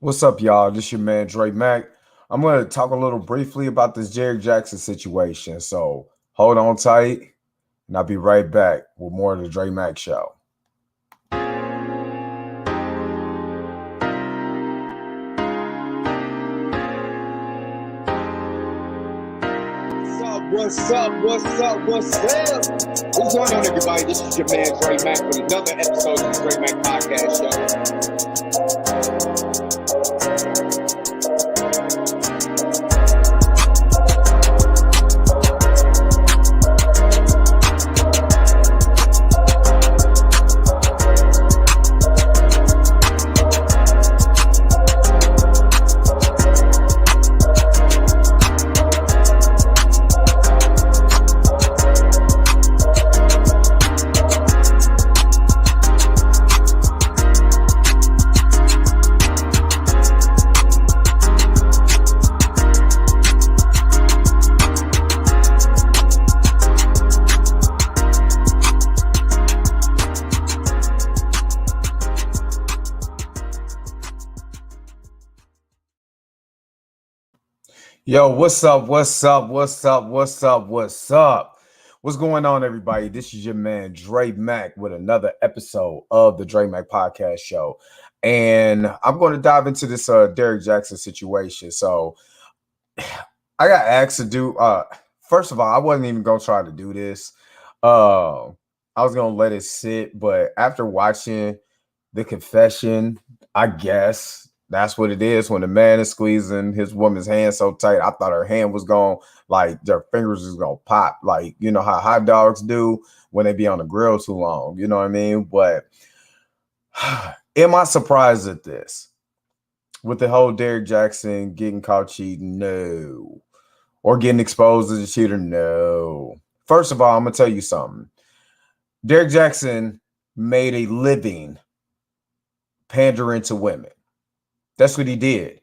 What's up, y'all? This your man Dre Mack. I'm going to talk a little briefly about this Derrick Jaxn situation. So hold on tight, and I'll be right back with more of the Dre Mack Show. What's up? What's going on, everybody? This is your man Dre Mack with another episode of the Dre Mack Podcast Yo, what's up? What's going on, everybody? This is your man Dre Mack with another episode of the Dre Mack Podcast Show. And I'm going to dive into this Derrick Jaxn situation. So I got asked to do first of all, I wasn't even gonna try to do this. I was gonna let it sit, but after watching the confession, I guess that's what it is. When a man is squeezing his woman's hand so tight, I thought her hand was going, like their fingers is gonna pop, like you know how hot dogs do when they be on the grill too long. You know what I mean? But am I surprised at this? With the whole Derrick Jaxn getting caught cheating? No. Or getting exposed as a cheater? No. First of all, I'm gonna tell you something. Derrick Jaxn made a living pandering to women. That's what he did.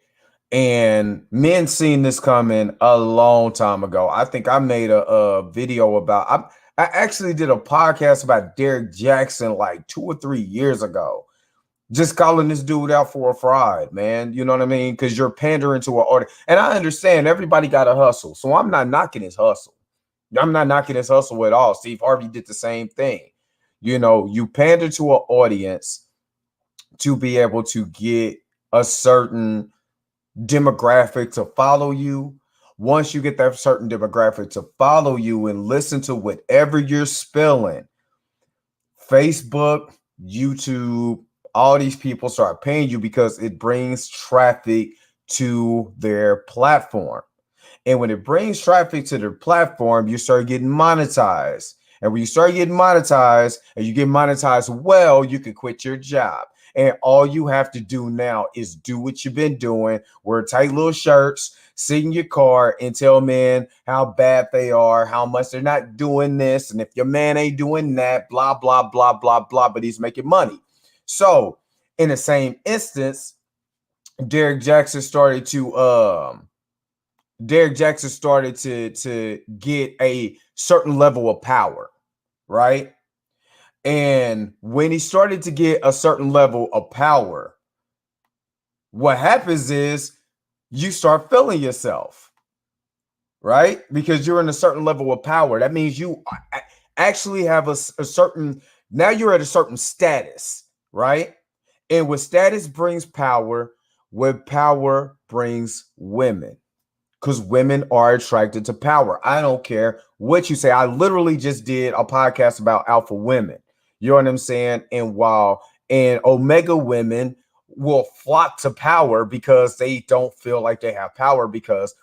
And men seen this coming a long time ago. I think I made a video about, I actually did a podcast about Derrick Jaxn like 2 or 3 years ago. Just calling this dude out for a fraud, man. You know what I mean? Because you're pandering to an audience. And I understand everybody got a hustle. So I'm not knocking his hustle. I'm not knocking his hustle at all. Steve Harvey did the same thing. You know, you pander to an audience to be able to get a certain demographic to follow you. Once you get that certain demographic to follow you and listen to whatever you're spilling, Facebook, YouTube, all these people start paying you because it brings traffic to their platform. And when it brings traffic to their platform, you start getting monetized. And when you start getting monetized and you get monetized well, you can quit your job. And all you have to do now is do what you've been doing, wear tight little shirts, sit in your car and tell men how bad they are, how much they're not doing this. And if your man ain't doing that, blah, blah, blah, blah, blah, but he's making money. So in the same instance, Derrick Jaxn started to get a certain level of power, right? And when he started to get a certain level of power, what happens is you start feeling yourself, right? Because you're in a certain level of power. That means you actually have a certain, now you're at a certain status, right? And with status brings power, with power brings women. Because women are attracted to power. I don't care what you say. I literally just did a podcast about alpha women. You know what I'm saying? And omega women will flock to power because they don't feel like they have power, because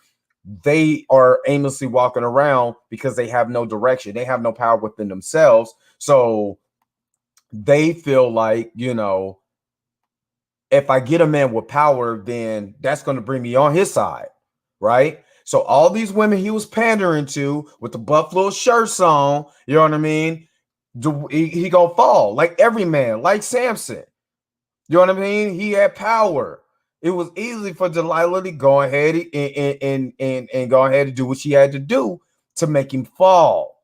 they are aimlessly walking around because they have no direction. They have no power within themselves. So they feel like, you know, if I get a man with power, then that's going to bring me on his side, right? So all these women he was pandering to with the buffalo shirts on, you know what I mean? He gonna fall like every man, like Samson. You know what I mean? He had power. It was easy for Delilah to go ahead and go ahead and do what she had to do to make him fall.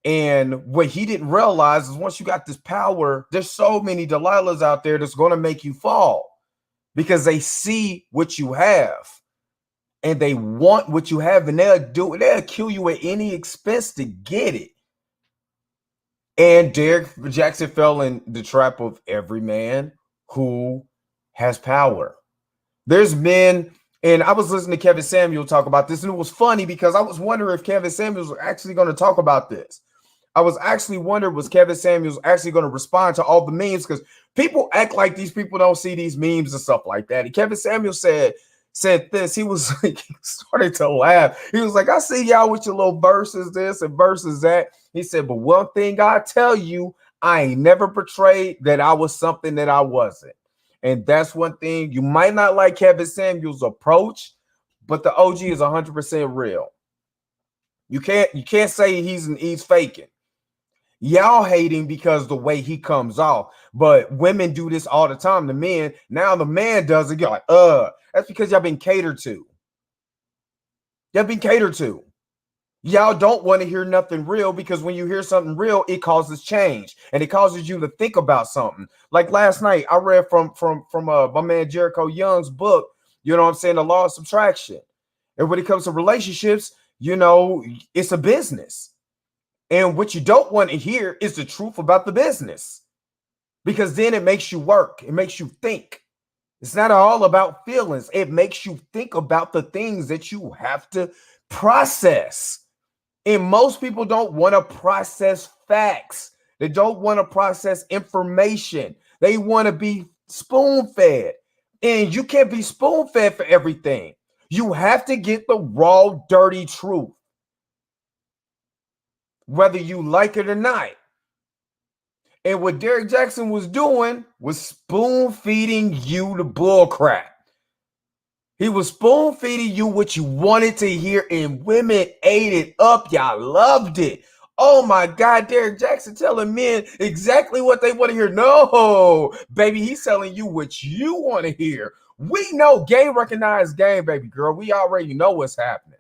And what he didn't realize is once you got this power, there's so many Delilahs out there that's going to make you fall. because they see what you have and they want what you have, and they'll kill you at any expense to get it. And Derrick Jaxn fell in the trap of every man who has power. There's men, and I was listening to Kevin Samuel talk about this, and it was funny because I was wondering if Kevin Samuels was actually going to talk about this. I was actually wondering, was Kevin Samuels actually going to respond to all the memes? Because people act like these people don't see these memes and stuff like that. And Kevin Samuels said this. He was like, he started to laugh. He was like, I see y'all with your little verses this and verses that. He said, but one thing I tell you, I ain't never portrayed that I was something that I wasn't. And that's one thing. You might not like Kevin Samuels' approach, but the OG is 100% real. You can't say he's faking. Y'all hate him because the way he comes off, but women do this all the time. The men, now the man does it. You're like, that's because y'all been catered to. Y'all been catered to. Y'all don't want to hear nothing real, because when you hear something real, it causes change and it causes you to think about something. Like last night, I read from my man Jericho Young's book. You know what I'm saying? The Law of Subtraction. And when it comes to relationships, you know, it's a business. And what you don't want to hear is the truth about the business, because then it makes you work. It makes you think. It's not all about feelings. It makes you think about the things that you have to process. And most people don't want to process facts. They don't want to process information. They want to be spoon-fed. And you can't be spoon-fed for everything. You have to get the raw, dirty truth, whether you like it or not. And what Derrick Jaxn was doing was spoon-feeding you the bull crap. He was spoon-feeding you what you wanted to hear, and women ate it up. Y'all loved it. Oh my God, Derrick Jaxn telling men exactly what they want to hear. No, baby, he's telling you what you want to hear. We know game recognized game, baby girl. We already know what's happening.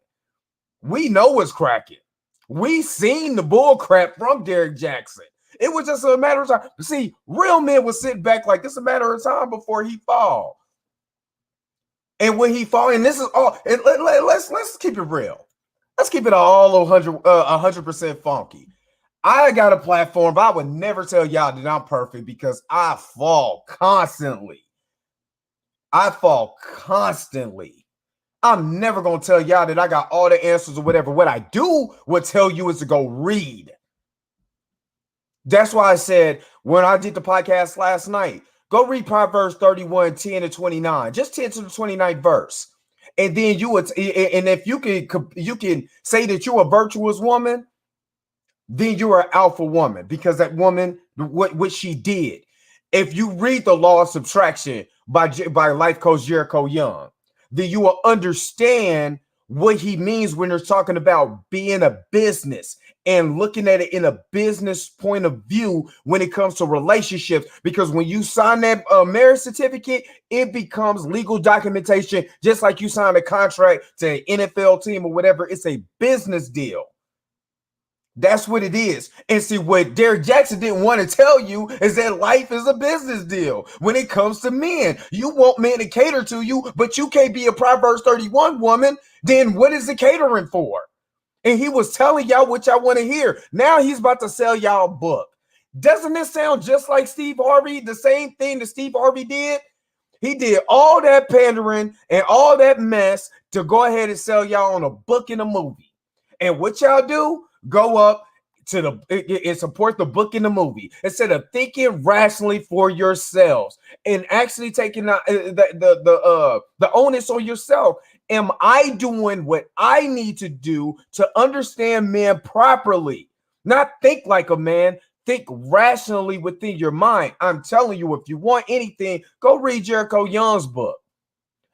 We know what's cracking. We seen the bull crap from Derrick Jaxn. It was just a matter of time. See, real men would sit back like it's a matter of time before he fall. And when he fall, and this is all, and let's keep it real. Let's keep it all 100% funky. I got a platform, but I would never tell y'all that I'm perfect, because I fall constantly. I fall constantly. I'm never going to tell y'all that I got all the answers or whatever. What I do will tell you is to go read. That's why I said when I did the podcast last night, go read Proverbs 31, 10 to 29, just 10 to the 29th verse. And then you would, and if you can say that you're a virtuous woman, then you're an alpha woman, because that woman, what she did. If you read The Law of Subtraction by life coach Jericho Young, then you will understand what he means when they're talking about being a business and looking at it in a business point of view when it comes to relationships. Because when you sign that marriage certificate, it becomes legal documentation, just like you sign a contract to an NFL team or whatever. It's a business deal. That's what it is. And see, what Derrick Jaxn didn't want to tell you is that life is a business deal when it comes to men. You want men to cater to you, but you can't be a Proverbs 31 woman. Then what is the catering for? And he was telling y'all what y'all want to hear. Now he's about to sell y'all a book. Doesn't this sound just like Steve Harvey? The same thing that Steve Harvey did? He did all that pandering and all that mess to go ahead and sell y'all on a book and a movie. And what y'all do? Go up to and support the book and the movie instead of thinking rationally for yourselves and actually taking the onus on yourself. Am I doing what I need to do to understand men properly? Not think like a man, think rationally within your mind. I'm telling you, if you want anything, go read Jericho Young's book,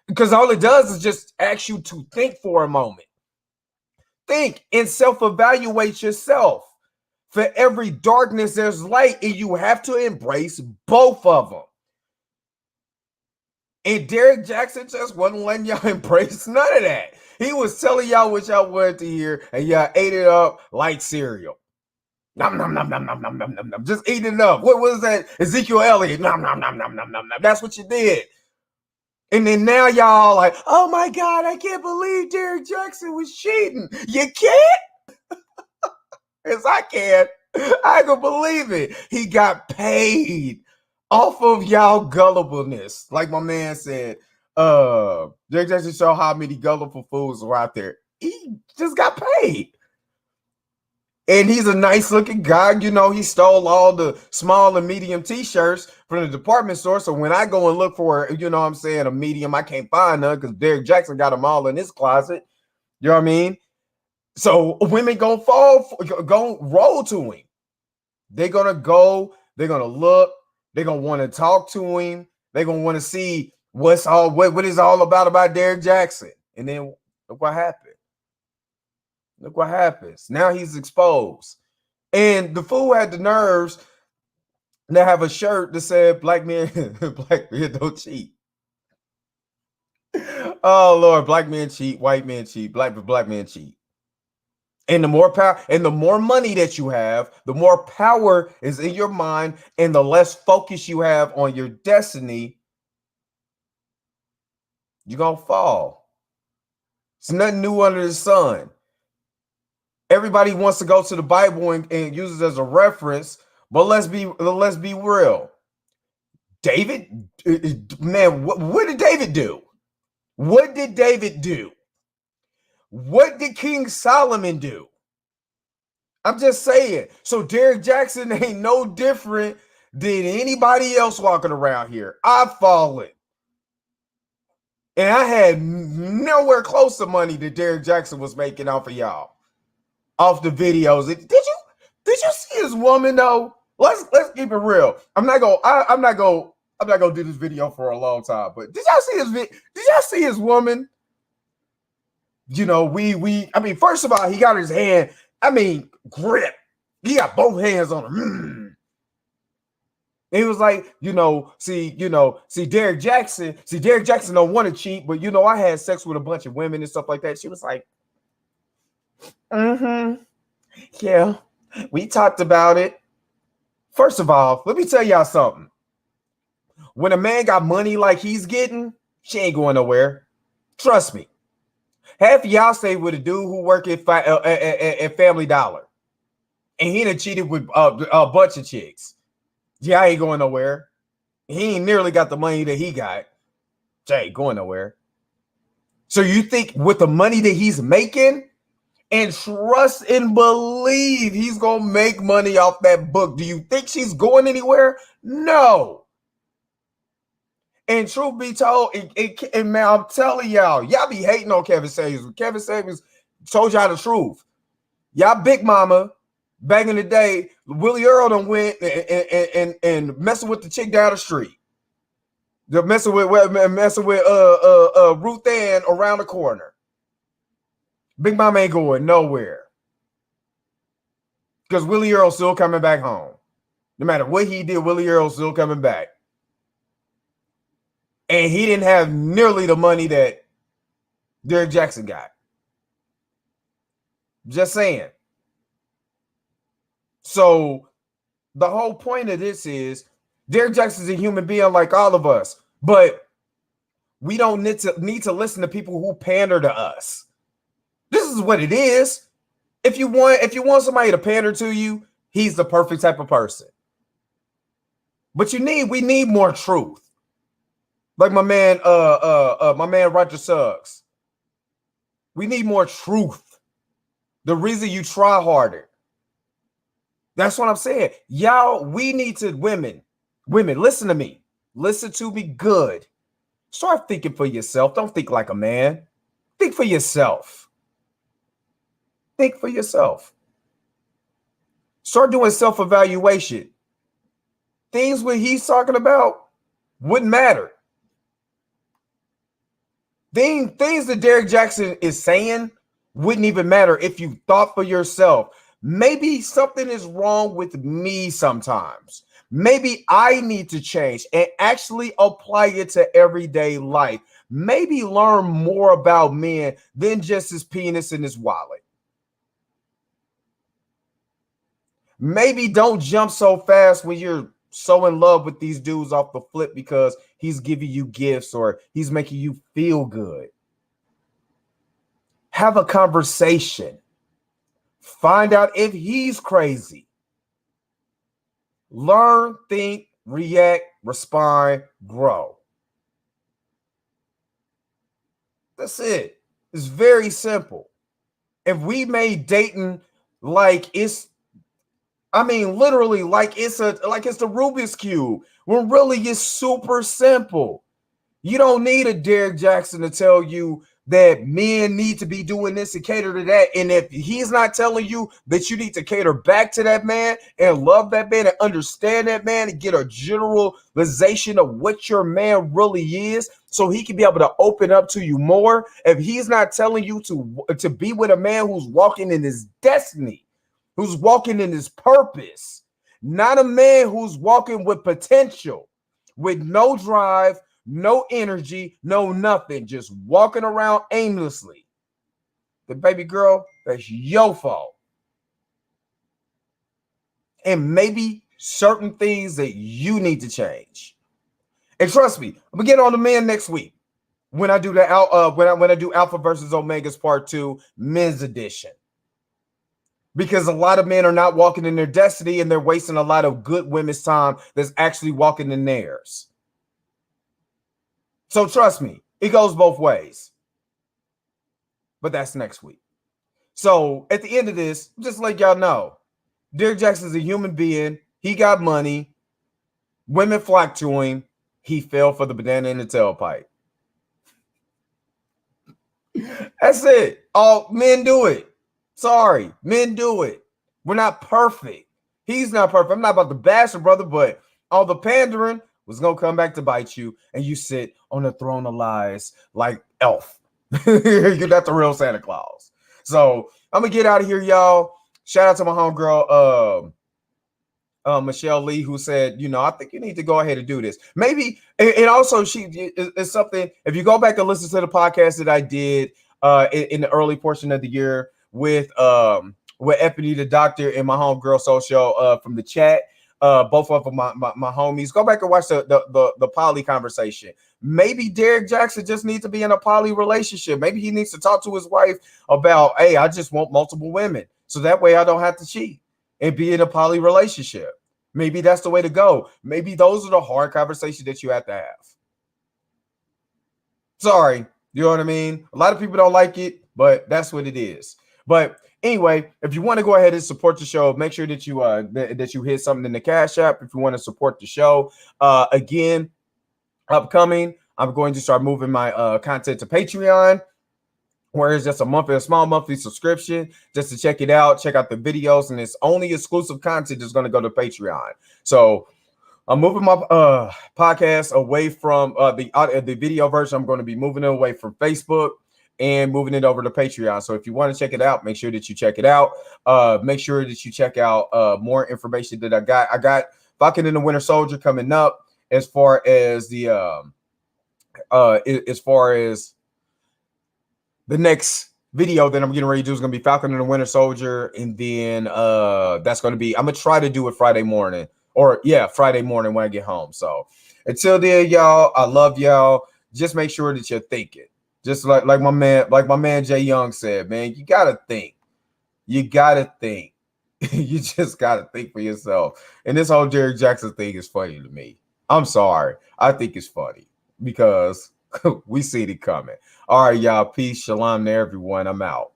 because all it does is just ask you to think for a moment. Think and self-evaluate yourself. For every darkness, there's light, and you have to embrace both of them. And Derrick Jaxn just wasn't letting y'all embrace none of that. He was telling y'all what y'all wanted to hear, and y'all ate it up like cereal. Nom, nom, nom, nom, nom, nom, nom, nom, nom. Just eating it up. What was that? Ezekiel Elliott. Nom, nom, nom, nom, nom, nom, nom. That's what you did. And then now y'all like, oh my God, I can't believe Derrick Jaxn was cheating. You can't? Yes, I can. I can believe it. He got paid off of y'all gullibleness. Like my man said, Derrick Jaxn show how many gullible fools are out there. He just got paid. And he's a nice looking guy. You know, he stole all the small and medium t-shirts from the department store. So when I go and look for, you know what I'm saying, a medium, I can't find none because Derrick Jaxn got them all in his closet. You know what I mean? So women gonna gonna roll to him. They're gonna go, they're gonna look, they're gonna want to talk to him, they're gonna want to see what is all about Derrick Jaxn. And then look what happened. Look what happens. Now he's exposed. And the fool had the nerves to have a shirt that said black men don't cheat. Oh Lord, black men cheat, white men cheat, black men cheat. And the more power and the more money that you have, the more power is in your mind, and the less focus you have on your destiny, you're gonna fall. It's nothing new under the sun. Everybody wants to go to the Bible and use it as a reference, but let's be real. David, man, what did David do? What did David do? What did King Solomon do? I'm just saying. So Derrick Jaxn ain't no different than anybody else walking around here. I've fallen. And I had nowhere close to money that Derrick Jaxn was making off of y'all. Off the videos. Did you see his woman though? Let's keep it real. I'm not gonna do this video for a long time, but did y'all see his woman? You know, I mean, first of all, he got his hand, grip. He got both hands on him. And he was like, see Derrick Jaxn don't want to cheat, but I had sex with a bunch of women and stuff like that. She was like, yeah, we talked about it. First of all, let me tell y'all something. When a man got money like he's getting, she ain't going nowhere. Trust me. Half of y'all stay with a dude who work at Family Dollar, and he done cheated with a bunch of chicks. Yeah, I ain't going nowhere. He ain't nearly got the money that he got. She ain't going nowhere. So you think with the money that he's making, and trust and believe he's gonna make money off that book, do you think she's going anywhere? No. And truth be told, and man, I'm telling y'all be hating on Kevin Samuels. Kevin Samuels told y'all the truth. Y'all big mama back in the day, Willie Earl done went and messing with the chick down the street. They're messing with Ruth Ann around the corner. Big mama ain't going nowhere. Because Willie Earl's still coming back home. No matter what he did, Willie Earl's still coming back. And he didn't have nearly the money that Derrick Jaxn got. Just saying. So the whole point of this is Derrick Jaxn is a human being like all of us, but we don't need to listen to people who pander to us. This is what it is. If you want somebody to pander to you, he's the perfect type of person. But we need more truth. Like my man Roger Suggs. We need more truth. The reason you try harder. That's what I'm saying. Y'all, we need to women, listen to me. Listen to me good. Start thinking for yourself. Don't think like a man. Think for yourself. Think for yourself. Start doing self-evaluation. Things what he's talking about wouldn't matter. Things that Derrick Jaxn is saying wouldn't even matter if you thought for yourself. Maybe something is wrong with me sometimes. Maybe I need to change and actually apply it to everyday life. Maybe learn more about men than just his penis and his wallet. Maybe don't jump so fast when you're so in love with these dudes off the flip because he's giving you gifts or he's making you feel good. Have a conversation. Find out if he's crazy. Learn, think, react, respond, grow. That's it. It's very simple. If we made dating like it's, I mean, literally like it's the Rubik's Cube, when really it's super simple. You don't need a Derrick Jaxn to tell you that men need to be doing this and cater to that. And if he's not telling you that you need to cater back to that man and love that man and understand that man and get a generalization of what your man really is so he can be able to open up to you more. If he's not telling you to be with a man who's walking in his destiny, who's walking in his purpose, not a man who's walking with potential, with no drive, no energy, no nothing, just walking around aimlessly. The baby girl, that's your fault. And maybe certain things that you need to change. And trust me, I'm gonna get on the men next week when I do the when I do Alpha versus Omegas Part 2 Men's Edition. Because a lot of men are not walking in their destiny and they're wasting a lot of good women's time that's actually walking in theirs. So trust me, it goes both ways. But that's next week. So at the end of this, just let y'all know, Derrick Jaxn is a human being. He got money. Women flock to him. He fell for the banana in the tailpipe. That's it. All men do it. Sorry, men do it. We're not perfect. He's not perfect. I'm not about to bash him, brother, but all the pandering was going to come back to bite you, and you sit on the throne of lies like Elf. You're not the real Santa Claus. So I'm going to get out of here, y'all. Shout out to my homegirl, Michelle Lee, who said, I think you need to go ahead and do this. Maybe, and also it's something, if you go back and listen to the podcast that I did in the early portion of the year with Ebony the Doctor and my homegirl Social from the chat, both of them, my homies. Go back and watch the poly conversation. Maybe Derrick Jaxn just needs to be in a poly relationship. Maybe he needs to talk to his wife about, hey, I just want multiple women, so that way I don't have to cheat and be in a poly relationship. Maybe that's the way to go. Maybe those are the hard conversations that you have to have. Sorry, you know what I mean? A lot of people don't like it, but that's what it is. But anyway, if you want to go ahead and support the show, make sure that you that you hit something in the Cash App if you want to support the show. Again, upcoming, I'm going to start moving my content to Patreon, where it's just a small monthly subscription just to check it out, check out the videos, and it's only exclusive content that's going to go to Patreon. So I'm moving my podcast away from the video version. I'm going to be moving it away from Facebook and moving it over to Patreon. So if you want to check it out, make sure that you check it out. Make sure that you check out more information that I got. I got Falcon and the Winter Soldier coming up as far as the next video that I'm getting ready to do is going to be Falcon and the Winter Soldier. And then that's going to be, I'm going to try to do it Friday morning Friday morning when I get home. So until then, y'all, I love y'all. Just make sure that you're thinking. Just like my man Jay Young said, man, you gotta think. You gotta think. You just gotta think for yourself. And this whole Derrick Jaxn thing is funny to me. I'm sorry. I think it's funny because we see it coming. All right, y'all. Peace. Shalom to everyone. I'm out.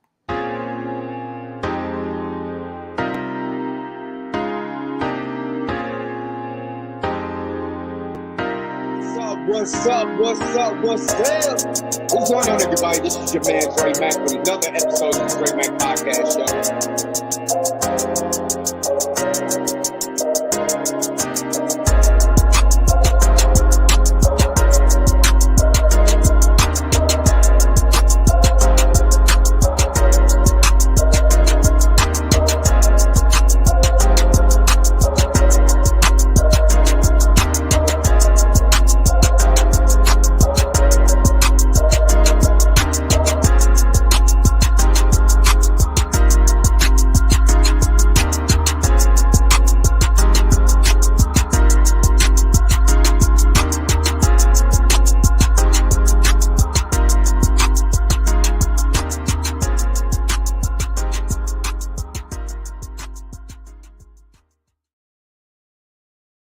What's up? What's going on, everybody? This is your man, Dre Mack, with another episode of the Dre Mack Podcast Show.